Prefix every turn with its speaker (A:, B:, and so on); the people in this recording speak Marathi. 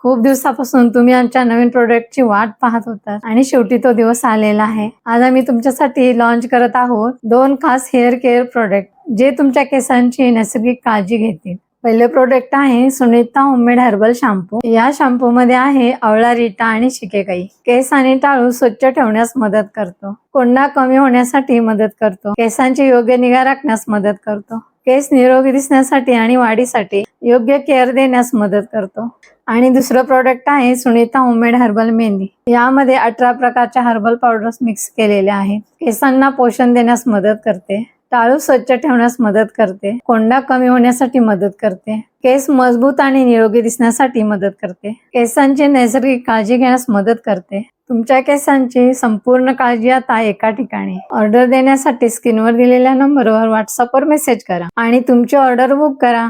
A: खूप दिवसापासून तुम्ही आमच्या नवीन प्रोडक्टची वाट पाहत होता आणि शेवटी तो दिवस आलेला आहे। आज आम्ही तुमच्यासाठी लॉन्च करत आहोत 2 खास हेअर केअर प्रोडक्ट जे तुमच्या केसांची नैसर्गिक काळजी घेतील। पहिले प्रोडक्ट आहे सुनीता होममेड हर्बल शॅम्पू। या शॅम्पू मध्ये आहे आवळा, रीटा आणि शिकेकाई। केस आणि टाळू स्वच्छ ठेवण्यास मदत करतो, कोंडा कमी होण्यासाठी मदत करतो, केसांची योग्य निगा राखण्यास मदत करतो, केस निरोगी दिसण्यासाठी आणि वाढीसाठी योग्य केअर देण्यास मदत करतो। आणि दुसरं प्रोडक्ट आहे सुनीता होममेड हर्बल मेहंदी। यामध्ये 18 प्रकारच्या हर्बल पावडर्स मिक्स केलेल्या आहेत। केसांना पोषण देण्यास मदत करते, टाळू स्वच्छ ठेवण्यास मदत करते, कोंडा कमी होण्यासाठी मदत करते, केस मजबूत आणि निरोगी दिसण्यासाठी मदत करते, केसांची नैसर्गिक काळजी घेण्यास मदत करते। तुमच्या केसांची संपूर्ण काळजी आता एका ठिकाणी। ऑर्डर देण्यासाठी स्क्रीनवर दिलेल्या नंबरवर व्हॉट्सअपवर मेसेज करा आणि तुमची ऑर्डर बुक करा।